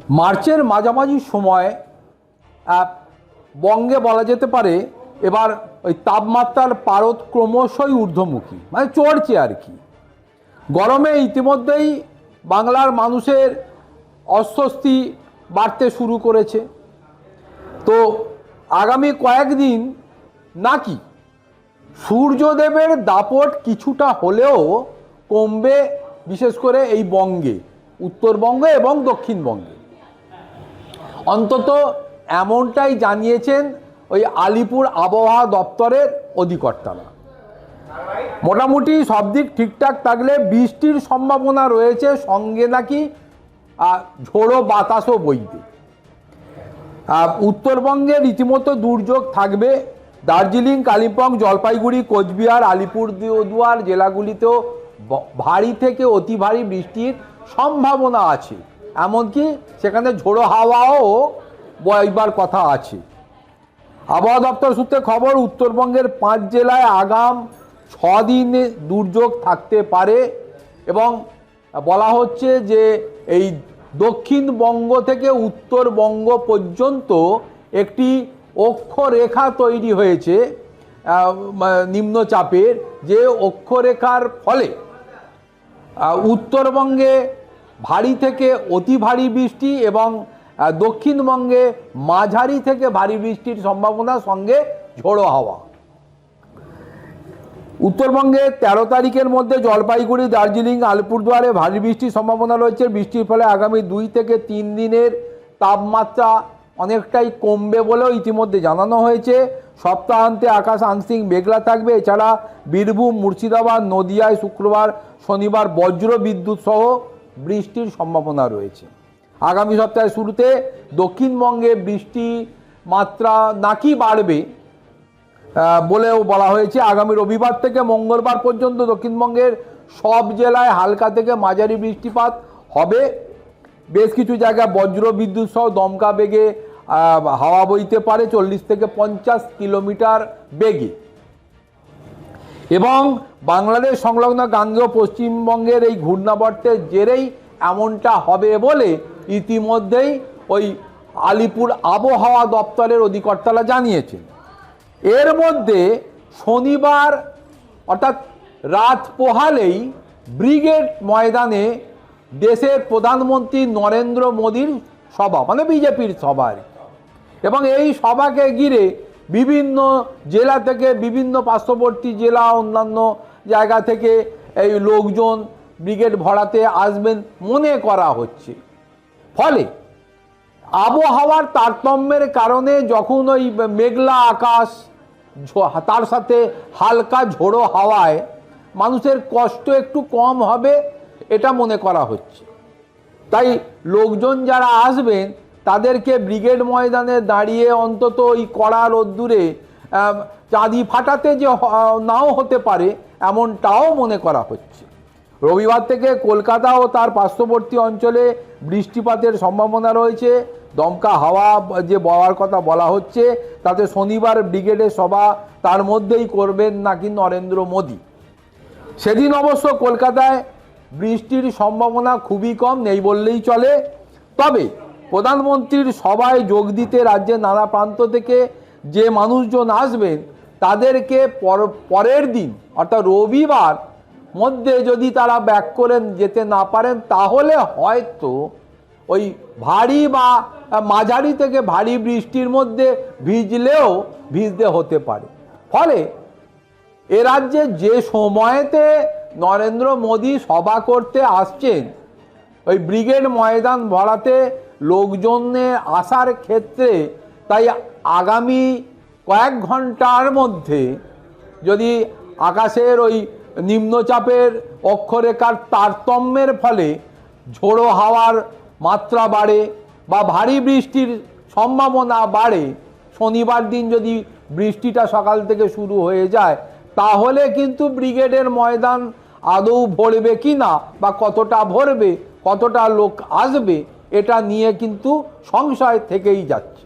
মার্চের মাঝামাঝি সময় বঙ্গে বলা যেতে পারে এবার ওই তাপমাত্রার পারদ ক্রমশই ঊর্ধ্বমুখী, মানে চড়ছে আর কি। গরমে ইতিমধ্যেই বাংলার মানুষের অস্বস্তি বাড়তে শুরু করেছে। তো আগামী কয়েকদিন নাকি সূর্যদেবের দাপট কিছুটা হলেও কমবে, বিশেষ করে এই বঙ্গে, উত্তরবঙ্গে এবং দক্ষিণবঙ্গে। অন্তত এমনটাই জানিয়েছেন ওই আলিপুর আবহাওয়া দপ্তরের অধিকর্তারা। মোটামুটি সব দিক ঠিকঠাক থাকলে বৃষ্টির সম্ভাবনা রয়েছে, সঙ্গে নাকি ঝোড়ো বাতাসও বইবে। উত্তরবঙ্গে রীতিমতো দুর্যোগ থাকবে। দার্জিলিং, কালিম্পং, জলপাইগুড়ি, কোচবিহার, আলিপুরদুয়ার জেলাগুলিতেও ভারী থেকে অতি ভারী বৃষ্টির সম্ভাবনা আছে, এমনকি সেখানে ঝোড়ো হাওয়াও বইবার কথা আছে। আবহাওয়া দপ্তর সূত্রে খবর, উত্তরবঙ্গের 5 জেলায় আগাম 6 দিন দুর্যোগ থাকতে পারে এবং বলা হচ্ছে যে এই দক্ষিণবঙ্গ থেকে উত্তরবঙ্গ পর্যন্ত একটি অক্ষরেখা তৈরি হয়েছে নিম্নচাপের, যে অক্ষরেখার ফলে উত্তরবঙ্গে ভারী থেকে অতি ভারী বৃষ্টি এবং দক্ষিণবঙ্গে মাঝারি থেকে ভারী বৃষ্টির সম্ভাবনা, সঙ্গে ঝোড়ো হাওয়া। উত্তরবঙ্গে 13 তারিখের মধ্যে জলপাইগুড়ি, দার্জিলিং, আলিপুরদুয়ারে ভারী বৃষ্টির সম্ভাবনা রয়েছে। বৃষ্টির ফলে আগামী 2 থেকে 3 দিনের তাপমাত্রা অনেকটাই কমবে বলেও ইতিমধ্যে জানানো হয়েছে। সপ্তাহান্তে আকাশ আংশিক মেঘলা থাকবে। এছাড়া বীরভূম, মুর্শিদাবাদ, নদিয়ায় শুক্রবার, শনিবার বজ্র বিদ্যুৎ সহ বৃষ্টির সম্ভাবনা রয়েছে। আগামী সপ্তাহের শুরুতে দক্ষিণবঙ্গে বৃষ্টি মাত্রা নাকি বাড়বে বলেও বলা হয়েছে। আগামী রবিবার থেকে মঙ্গলবার পর্যন্ত দক্ষিণবঙ্গের সব জেলায় হালকা থেকে মাঝারি বৃষ্টিপাত হবে। বেশ কিছু জায়গায় বজ্র বিদ্যুৎ সহ দমকা বেগে হাওয়া বইতে পারে 40 থেকে 50 কিলোমিটার বেগে। এবং বাংলাদেশ সংলগ্ন গাঙ্গেয় পশ্চিমবঙ্গের এই ঘূর্ণাবর্তের জেরেই এমনটা হবে বলে ইতিমধ্যেই ওই আলিপুর আবহাওয়া দপ্তরের অধিকর্তারা জানিয়েছেন। এর মধ্যে শনিবার অর্থাৎ রাত পোহালেই ব্রিগেড ময়দানে দেশের প্রধানমন্ত্রী নরেন্দ্র মোদীর সভা, মানে বিজেপির সভা, এবং এই সভাকে ঘিরে বিভিন্ন জেলা থেকে, বিভিন্ন পার্শ্ববর্তী জেলা, অন্যান্য জায়গা থেকে এই লোকজন ব্রিগেড ভরাতে আসবেন মনে করা হচ্ছে। ফলে আবহাওয়ার তারতম্যের কারণে যখন ওই মেঘলা আকাশ তার সাথে হালকা ঝোড়ো হাওয়ায় মানুষের কষ্ট একটু কম হবে, এটা মনে করা হচ্ছে। তাই লোকজন যারা আসবেন তাদেরকে ব্রিগেড ময়দানে দাঁড়িয়ে অন্তত ওই কড়া রোদ্দুরে চাঁদি ফাটাতে যে নাও হতে পারে এমনটাও মনে করা হচ্ছে। রবিবার থেকে কলকাতা ও তার পার্শ্ববর্তী অঞ্চলে বৃষ্টিপাতের সম্ভাবনা রয়েছে। দমকা হাওয়া যে বওয়ার কথা বলা হচ্ছে, তাতে শনিবার ব্রিগেডের সভা তার মধ্যেই করবেন নাকি নরেন্দ্র মোদী। সেদিন অবশ্য কলকাতায় বৃষ্টির সম্ভাবনা খুবই কম, নেই বললেই চলে। তবে প্রধানমন্ত্রীর সভায় যোগ দিতে রাজ্যের নানা প্রান্ত থেকে যে মানুষজন আসবেন তাদেরকে পরের দিন অর্থাৎ রবিবার মধ্যে যদি তারা ব্যাক করে যেতে না পারেন তাহলে হয়তো ওই ভারী বা মাঝারি থেকে ভারী বৃষ্টির মধ্যে ভিজতে হতে পারে। ফলে এ রাজ্যে যে সময়তে নরেন্দ্র মোদী সভা করতে আসছেন, ওই ব্রিগেড ময়দান ভরাতে লোকজনের আসার ক্ষেত্রে, তাই আগামী কয়েক ঘন্টার মধ্যে যদি আকাশের ওই নিম্নচাপের অক্ষরেখার তারতম্যের ফলে ঝোড়ো হাওয়ার মাত্রা বাড়ে বা ভারী বৃষ্টির সম্ভাবনা বাড়ে, শনিবার দিন যদি বৃষ্টিটা সকাল থেকে শুরু হয়ে যায়, তাহলে কিন্তু ব্রিগেডের ময়দান আদৌ ভরবে কি না বা কতটা ভরবে, কতটা লোক আসবে, এটা নিয়ে কিন্তু সংশয় থেকেই যাচ্ছে।